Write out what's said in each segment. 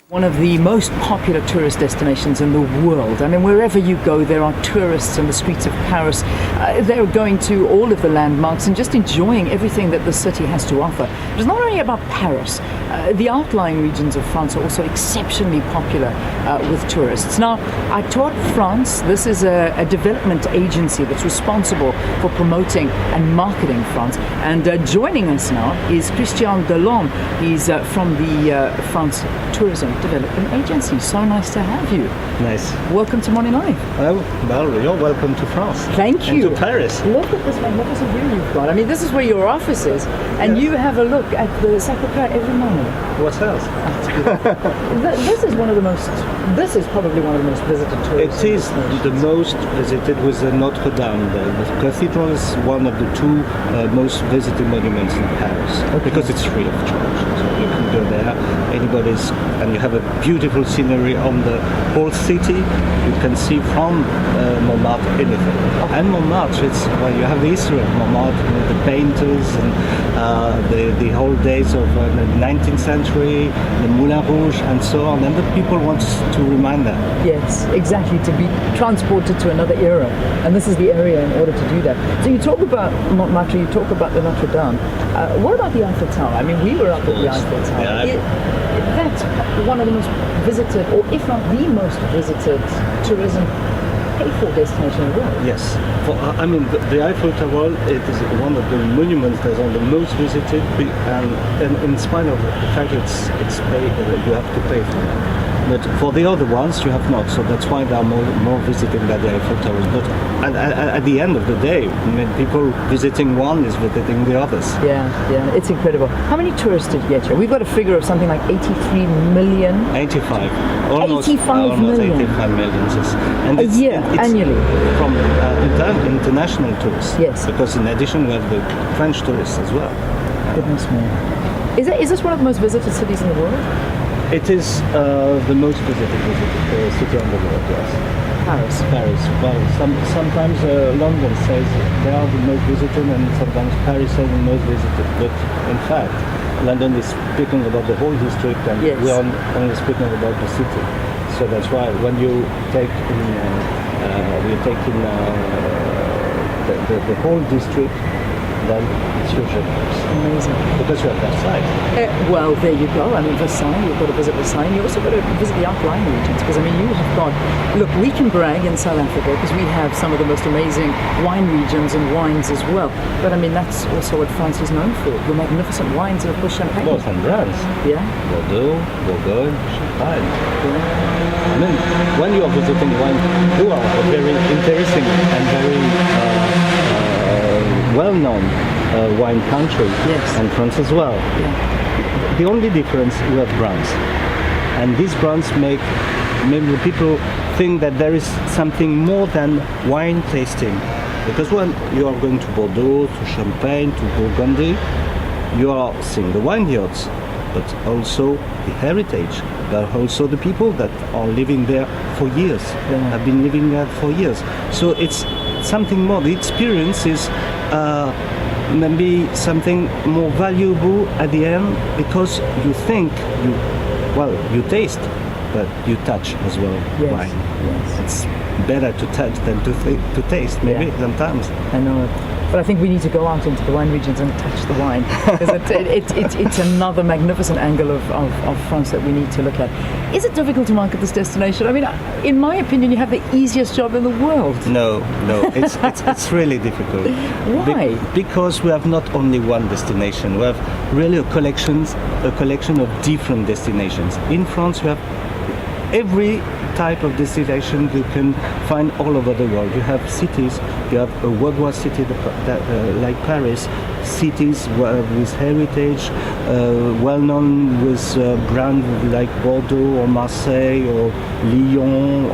One of the most popular tourist destinations in the world. I mean, wherever you go, there are tourists on the streets of Paris. They're going to all of the landmarks and just enjoying everything that the city has to offer. But it's not only about Paris. The outlying regions of France are also exceptionally popular with tourists. Now, Atout France, this is a development agency that's responsible for promoting and marketing France. And joining us now is Christian Delom. He's from the France Tourism Development Agency. So nice to have you. Nice. Welcome to Morning Live. Well, you're welcome to France. Thank you. And to Paris. Look at this magnificent view you've got. I mean, this is where your office is, and Yes. you have a look at the Sacré-Cœur every morning. What else? This is one of the most. This is probably one of the most visited tourist It is destinations. the most visited with Notre Dame. The cathedral is one of the two most visited monuments in Paris because it's free of charge. So you can go there, and you have a beautiful scenery on the whole city. You can see from Montmartre anything. And Montmartre, it's you have the history of Montmartre, the painters and the whole days of the 19th century, the Moulin Rouge, and so on. And the people want to remind them. Yes, exactly, to be transported to another era. And this is the area in order to do that. So you talk about Montmartre, you talk about the Notre Dame. What about the Eiffel Tower? I mean, we were up at the Eiffel Tower. Yeah. That's one of the most visited, or if not the most visited, tourism paid-for destination in the world. Yes. The Eiffel Tower, it is one of the monuments that are the most visited, and in spite of the fact it's paid, you have to pay for it. But for the other ones, you have not. So that's why they are more visited than the Eiffel Towers. But at the end of the day, I mean, people visiting one is visiting the others. Yeah, it's incredible. How many tourists did you get here? We've got a figure of something like 83 million. 85. Almost 85 million. 85 million. Yes. And A year, annually. From international tourists. Yes. Because in addition, we have the French tourists as well. Goodness me. Is this one of the most visited cities in the world? It is the most visited city on the world, yes. Paris. Well, sometimes London says they are the most visited, and sometimes Paris says the most visited. But in fact, London is speaking about the whole district, and Yes. we are only speaking about the city. So that's why when you take in, the whole district, then it's usually Amazing. because you have Versailles. Well, there you go. I mean, Versailles, you've got to visit Versailles. And you also got to visit the outlying regions because, I mean, you have got... Look, we can brag in South Africa because we have some of the most amazing wine regions and wines as well. But, I mean, that's also what France is known for. The magnificent wines and, of course, champagne. Both and brands. Yeah? Bordeaux, Bourgogne, Champagne. I mean, when you are visiting wine, you are a very interesting and very well-known wine country, Yes. and France as well. Yeah. The only difference, we have brands, and these brands make maybe the people think that there is something more than wine tasting, because when you are going to Bordeaux, to Champagne, to Burgundy, you are seeing the vineyards, but also the heritage, but also the people that are living there for years, have been living there for years. So it's something more. The experience is maybe something more valuable at the end, because you think, you taste, but you touch as well. Yes. Wine. Yes. It's better to touch than to taste, maybe, Yeah. sometimes. I know it. But I think we need to go out into the wine regions and touch the wine. Because it's another magnificent angle of France that we need to look at. Is it difficult to market this destination? I mean, in my opinion, you have the easiest job in the world. No, it's really difficult. Why? Because we have not only one destination. We have really a collection of different destinations. In France, we have every type of destination you can find all over the world. You have cities, you have a worldwide city like Paris, cities with heritage, well known with brands like Bordeaux or Marseille or Lyon,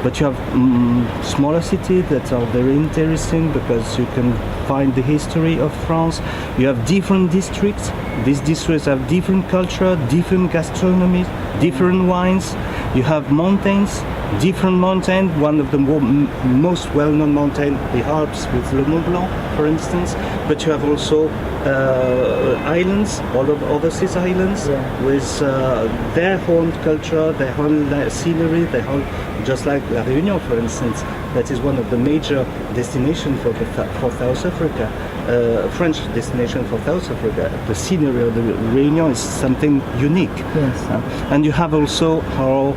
but you have smaller cities that are very interesting because you can find the history of France. You have different districts. These districts have different culture, different gastronomy, different wines. You have mountains, different mountains. One of the most well-known mountains, the Alps with Le Mont Blanc, for instance. But you have also islands, all of overseas islands, with their own culture, their own scenery, their own, just like La Réunion, for instance. That is one of the major destinations for South Africa, French destination for South Africa. The scenery of the Réunion is something unique. Yes. And you have also our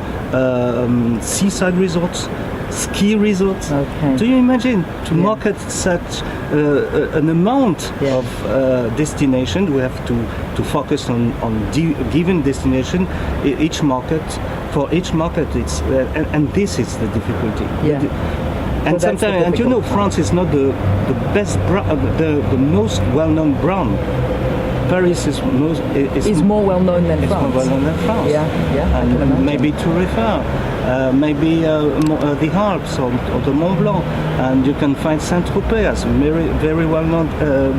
seaside resorts, ski resorts. Okay. Do you imagine to market such an amount of destination? We have to focus on given destination. Each market, for each market, it's and this is the difficulty. Yeah. And sometimes, and you know, France is not the best, the most well-known brand. Paris is more well known than France. More well known than France. Yeah. And maybe to refer, maybe the Alps or the Mont Blanc, and you can find Saint-Tropez as a very well known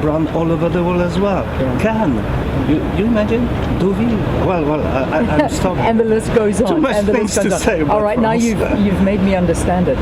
brand all over the world as well. Cannes, you imagine Deauville. Well, I'm stopping. And the list goes on. Too much and the things list goes to on. say about All right, France. now you've made me understand it.